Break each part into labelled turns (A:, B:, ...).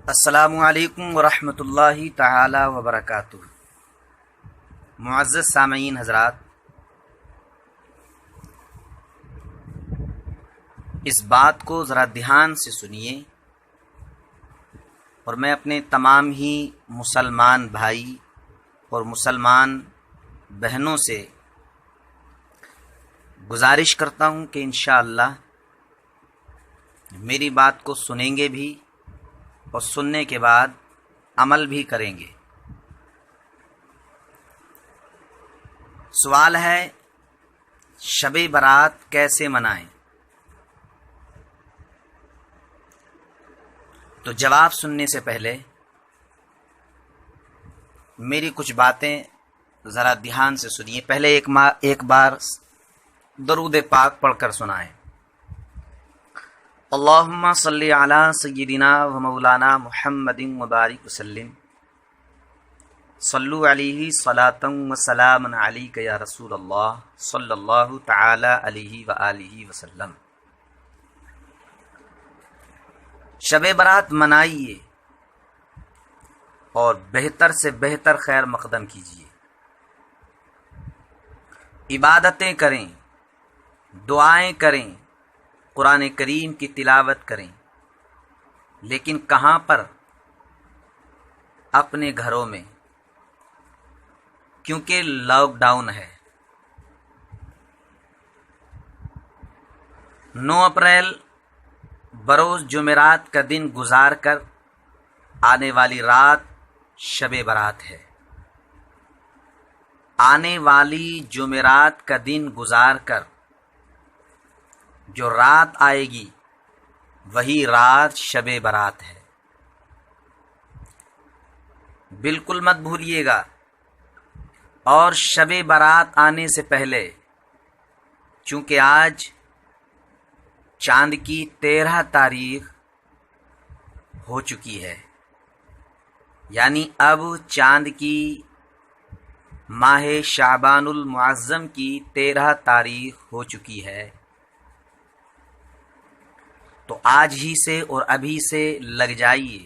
A: السلام علیکم ورحمۃ اللہ تعالی وبرکاتہ۔ معزز سامعین حضرات، اس بات کو ذرا دھیان سے سنیے اور میں اپنے تمام ہی مسلمان بھائی اور مسلمان بہنوں سے گزارش کرتا ہوں کہ انشاءاللہ میری بات کو سنیں گے بھی اور سننے کے بعد عمل بھی کریں گے۔ سوال ہے شب برات کیسے منائیں؟ تو جواب سننے سے پہلے میری کچھ باتیں ذرا دھیان سے سنیے۔ پہلے ایک بار درود پاک پڑھ کر سنائیں۔ اللہم صلی علی سیدنا و مولانا محمد مبارک وسلم، صلو علیہ صلاۃ و سلام علیک یا رسول اللہ صلی اللہ تعالی علیہ وآلہ وسلم۔ شب برات منائیے اور بہتر سے بہتر خیر مقدم کیجیے، عبادتیں کریں، دعائیں کریں، قرآن کریم کی تلاوت کریں، لیکن کہاں پر؟ اپنے گھروں میں، کیونکہ لاک ڈاؤن ہے۔ 9 اپریل بروز جمعرات کا دن گزار کر آنے والی رات شب برات ہے۔ آنے والی جمعرات کا دن گزار کر جو رات آئے گی وہی رات شب برات ہے، بالکل مت بھولیے گا۔ اور شب برات آنے سے پہلے، چونکہ آج چاند کی 13 تاریخ ہو چکی ہے، یعنی اب چاند کی ماہ شعبان المعظم کی 13 تاریخ ہو چکی ہے، تو آج ہی سے اور ابھی سے لگ جائیے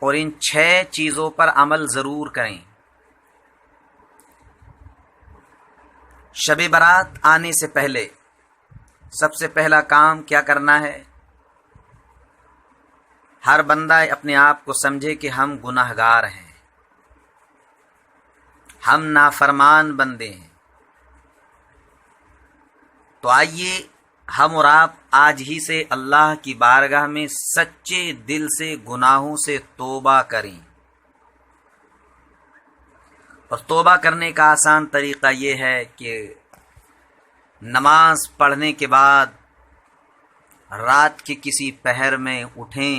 A: اور ان 6 چیزوں پر عمل ضرور کریں۔ شب برات آنے سے پہلے سب سے پہلا کام کیا کرنا ہے؟ ہر بندہ اپنے آپ کو سمجھے کہ ہم گناہگار ہیں، ہم نافرمان بندے ہیں۔ تو آئیے ہم اور آپ آج ہی سے اللہ کی بارگاہ میں سچے دل سے گناہوں سے توبہ کریں۔ اور توبہ کرنے کا آسان طریقہ یہ ہے کہ نماز پڑھنے کے بعد رات کے کسی پہر میں اٹھیں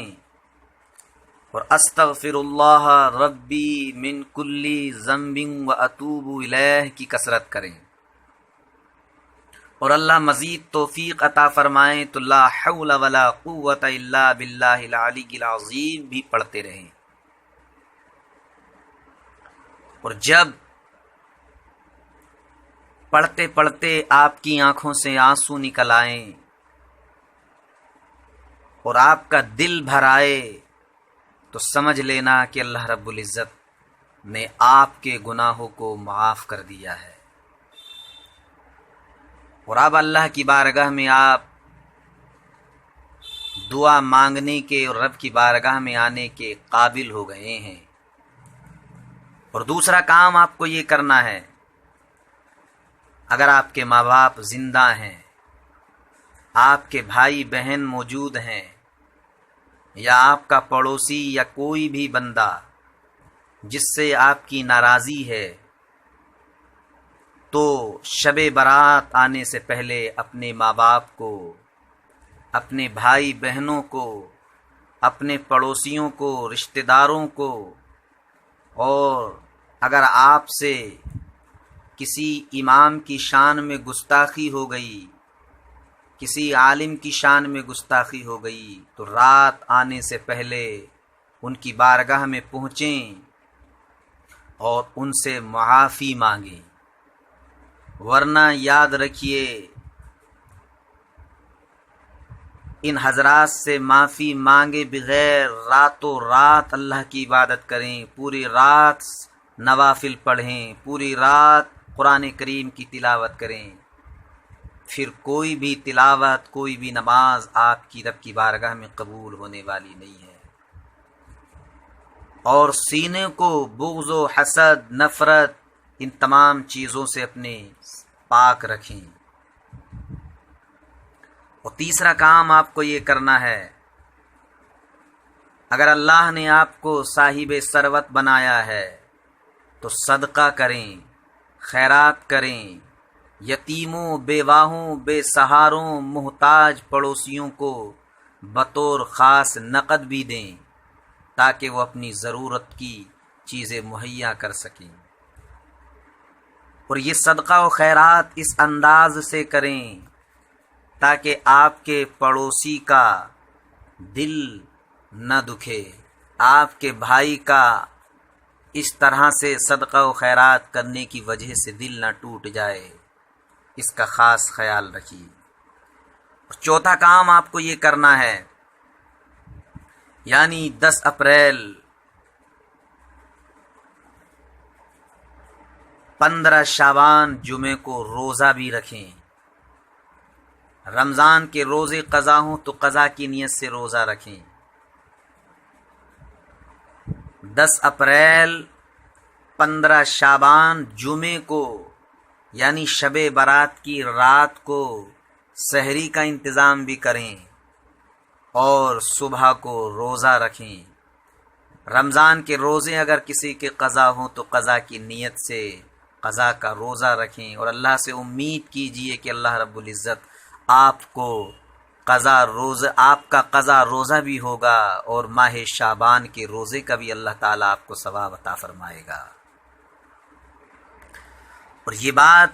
A: اور استغفر اللہ ربی من کل ذنب و اتوب الیہ کی کثرت کریں، اور اللہ مزید توفیق عطا فرمائیں تو لا حول ولا قوت الا باللہ العلی العظیم بھی پڑھتے رہیں۔ اور جب پڑھتے پڑھتے آپ کی آنکھوں سے آنسو نکل آئیں اور آپ کا دل بھر آئے تو سمجھ لینا کہ اللہ رب العزت نے آپ کے گناہوں کو معاف کر دیا ہے، اور اب اللہ کی بارگاہ میں آپ دعا مانگنے کے اور رب کی بارگاہ میں آنے کے قابل ہو گئے ہیں۔ اور دوسرا کام آپ کو یہ کرنا ہے، اگر آپ کے ماں باپ زندہ ہیں، آپ کے بھائی بہن موجود ہیں، یا آپ کا پڑوسی یا کوئی بھی بندہ جس سے آپ کی ناراضی ہے، تو شب برات آنے سے پہلے اپنے ماں باپ کو، اپنے بھائی بہنوں کو، اپنے پڑوسیوں کو، رشتہ داروں کو، اور اگر آپ سے کسی امام کی شان میں گستاخی ہو گئی، کسی عالم کی شان میں گستاخی ہو گئی، تو رات آنے سے پہلے ان کی بارگاہ میں پہنچیں اور ان سے معافی مانگیں، ورنہ یاد رکھیے ان حضرات سے معافی مانگے بغیر راتوں رات اللہ کی عبادت کریں، پوری رات نوافل پڑھیں، پوری رات قرآن کریم کی تلاوت کریں، پھر کوئی بھی تلاوت، کوئی بھی نماز آپ کی رب کی بارگاہ میں قبول ہونے والی نہیں ہے۔ اور سینے کو بغض و حسد، نفرت، ان تمام چیزوں سے اپنے پاک رکھیں۔ اور تیسرا کام آپ کو یہ کرنا ہے، اگر اللہ نے آپ کو صاحب ثروت بنایا ہے تو صدقہ کریں، خیرات کریں، یتیموں، بیواہوں، بے سہاروں، محتاج پڑوسیوں کو بطور خاص نقد بھی دیں تاکہ وہ اپنی ضرورت کی چیزیں مہیا کر سکیں۔ اور یہ صدقہ و خیرات اس انداز سے کریں تاکہ آپ کے پڑوسی کا دل نہ دکھے، آپ کے بھائی کا اس طرح سے صدقہ و خیرات کرنے کی وجہ سے دل نہ ٹوٹ جائے، اس کا خاص خیال رکھیے۔ اور چوتھا کام آپ کو یہ کرنا ہے، یعنی 10 اپریل 15 شعبان جمعے کو روزہ بھی رکھیں۔ رمضان کے روزے قضا ہوں تو قضا کی نیت سے روزہ رکھیں۔ 10 اپریل 15 شعبان جمعے کو یعنی شب برات کی رات کو سحری کا انتظام بھی کریں اور صبح کو روزہ رکھیں۔ رمضان کے روزے اگر کسی کے قضا ہوں تو قضا کی نیت سے قضا کا روزہ رکھیں اور اللہ سے امید کیجئے کہ اللہ رب العزت آپ کا قضا روزہ بھی ہوگا اور ماہ شعبان کے روزے کا بھی اللہ تعالیٰ آپ کو ثواب عطا فرمائے گا۔ اور یہ بات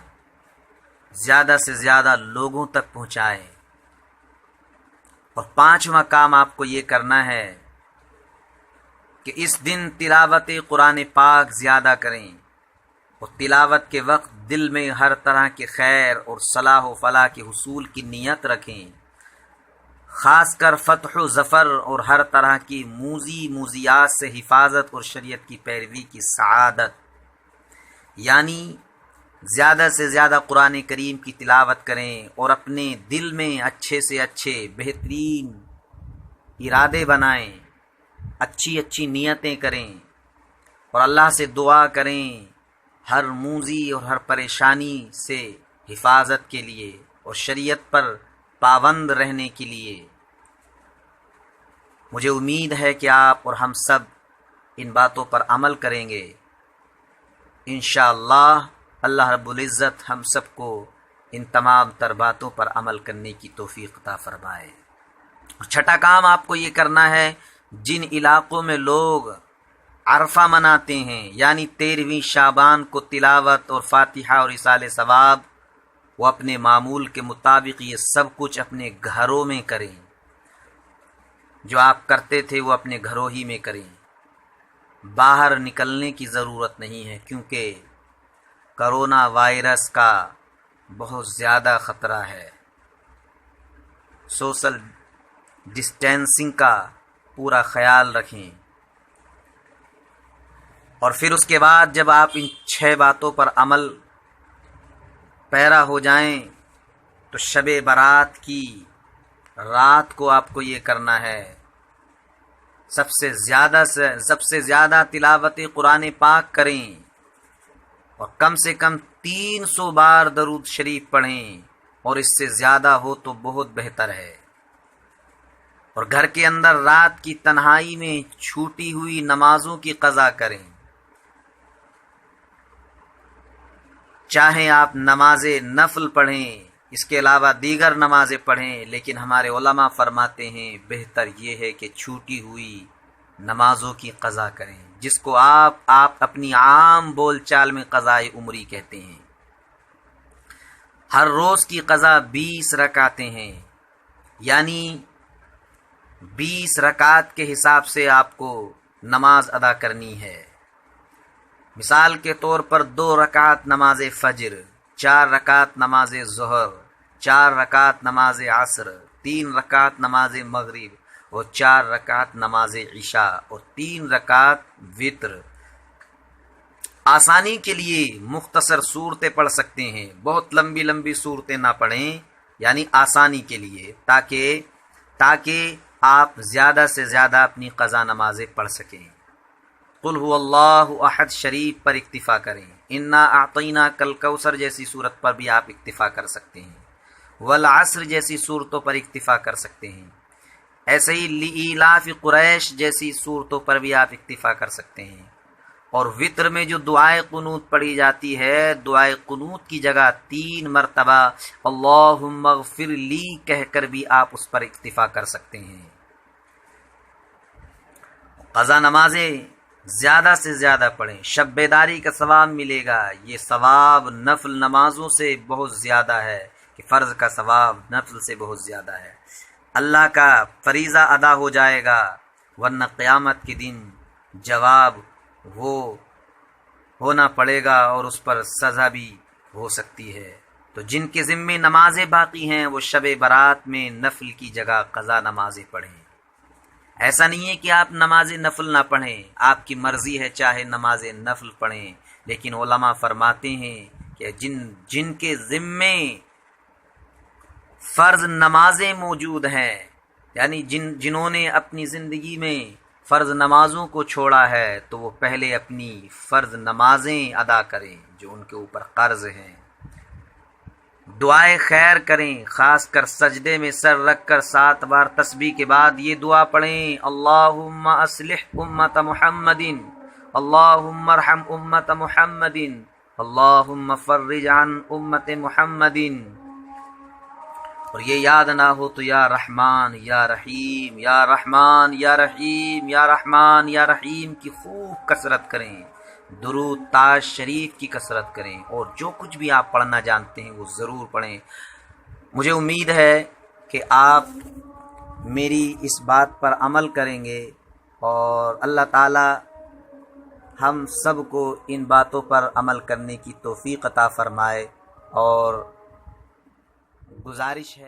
A: زیادہ سے زیادہ لوگوں تک پہنچائیں۔ اور 5واں کام آپ کو یہ کرنا ہے کہ اس دن تلاوت قرآن پاک زیادہ کریں اور تلاوت کے وقت دل میں ہر طرح کے خیر اور صلاح و فلاح کے حصول کی نیت رکھیں، خاص کر فتح و ظفر اور ہر طرح کی موذیات سے حفاظت اور شریعت کی پیروی کی سعادت، یعنی زیادہ سے زیادہ قرآن کریم کی تلاوت کریں اور اپنے دل میں اچھے سے اچھے بہترین ارادے بنائیں، اچھی نیتیں کریں اور اللہ سے دعا کریں ہر موذی اور ہر پریشانی سے حفاظت کے لیے اور شریعت پر پابند رہنے کے لیے۔ مجھے امید ہے کہ آپ اور ہم سب ان باتوں پر عمل کریں گے۔ انشاءاللہ اللہ رب العزت ہم سب کو ان تمام تر باتوں پر عمل کرنے کی توفیق عطا فرمائے۔ اور چھٹا کام آپ کو یہ کرنا ہے، جن علاقوں میں لوگ عرفہ مناتے ہیں یعنی 13ویں شعبان کو تلاوت اور فاتحہ اور ایصال ثواب، وہ اپنے معمول کے مطابق یہ سب کچھ اپنے گھروں میں کریں۔ جو آپ کرتے تھے وہ اپنے گھروں ہی میں کریں، باہر نکلنے کی ضرورت نہیں ہے، کیونکہ کرونا وائرس کا بہت زیادہ خطرہ ہے۔ سوشل ڈسٹینسنگ کا پورا خیال رکھیں۔ اور پھر اس کے بعد جب آپ ان 6 باتوں پر عمل پیرا ہو جائیں تو شب برات کی رات کو آپ کو یہ کرنا ہے، سب سے زیادہ تلاوت قرآن پاک کریں اور کم سے کم 300 بار درود شریف پڑھیں، اور اس سے زیادہ ہو تو بہت بہتر ہے۔ اور گھر کے اندر رات کی تنہائی میں چھوٹی ہوئی نمازوں کی قضا کریں، چاہے آپ نماز نفل پڑھیں، اس کے علاوہ دیگر نمازیں پڑھیں، لیکن ہمارے علماء فرماتے ہیں بہتر یہ ہے کہ چھوٹی ہوئی نمازوں کی قضا کریں، جس کو آپ اپنی عام بول چال میں قضائے عمری کہتے ہیں۔ ہر روز کی قضا 20 رکعتیں ہیں، یعنی 20 رکعت کے حساب سے آپ کو نماز ادا کرنی ہے۔ مثال کے طور پر 2 رکعت نماز فجر، 4 رکعت نماز ظہر، 4 رکعت نماز عصر، 3 رکعت نماز مغرب اور 4 رکعت نماز عشاء اور 3 رکعت وتر۔ آسانی کے لیے مختصر صورتیں پڑھ سکتے ہیں، بہت لمبی لمبی صورتیں نہ پڑھیں، یعنی آسانی کے لیے، تاکہ آپ زیادہ سے زیادہ اپنی قضا نمازیں پڑھ سکیں۔ قل هو اللہ احد شریف پر اکتفا کریں۔ انا اعطیناک الکوثر جیسی صورت پر بھی آپ اکتفا کر سکتے ہیں، والعصر جیسی صورتوں پر اکتفا کر سکتے ہیں، ایسے ہی لإیلاف قریش جیسی صورتوں پر بھی آپ اکتفا کر سکتے ہیں۔ اور وطر میں جو دعائے قنوت پڑھی جاتی ہے، دعائے قنوت کی جگہ 3 مرتبہ اللہم اغفر لی کہہ کر بھی آپ اس پر اکتفا کر سکتے ہیں۔ قضا نمازیں زیادہ سے زیادہ پڑھیں، شب بیداری کا ثواب ملے گا۔ یہ ثواب نفل نمازوں سے بہت زیادہ ہے کہ فرض کا ثواب نفل سے بہت زیادہ ہے۔ اللہ کا فریضہ ادا ہو جائے گا، ورنہ قیامت کے دن جواب وہ ہونا پڑے گا اور اس پر سزا بھی ہو سکتی ہے۔ تو جن کے ذمے نمازیں باقی ہیں وہ شب برات میں نفل کی جگہ قضا نمازیں پڑھیں۔ ایسا نہیں ہے کہ آپ نماز نفل نہ پڑھیں، آپ کی مرضی ہے چاہے نماز نفل پڑھیں، لیکن علماء فرماتے ہیں کہ جن کے ذمے فرض نمازیں موجود ہیں، یعنی جنہوں نے اپنی زندگی میں فرض نمازوں کو چھوڑا ہے، تو وہ پہلے اپنی فرض نمازیں ادا کریں جو ان کے اوپر قرض ہیں۔ دعائے خیر کریں، خاص کر سجدے میں سر رکھ کر 7 بار تسبیح کے بعد یہ دعا پڑھیں، اللہم اصلح امت محمد، اللہم ارحم امت محمد، اللہم فرج عن امت محمد۔ اور یہ یاد نہ ہو تو یا رحمان یا رحیم یا رحمان یا رحیم یا رحمان یا رحیم کی خوب کثرت کریں، درود تاج شریف کی کثرت کریں، اور جو کچھ بھی آپ پڑھنا جانتے ہیں وہ ضرور پڑھیں۔ مجھے امید ہے کہ آپ میری اس بات پر عمل کریں گے، اور اللہ تعالی ہم سب کو ان باتوں پر عمل کرنے کی توفیق عطا فرمائے۔ اور گزارش ہے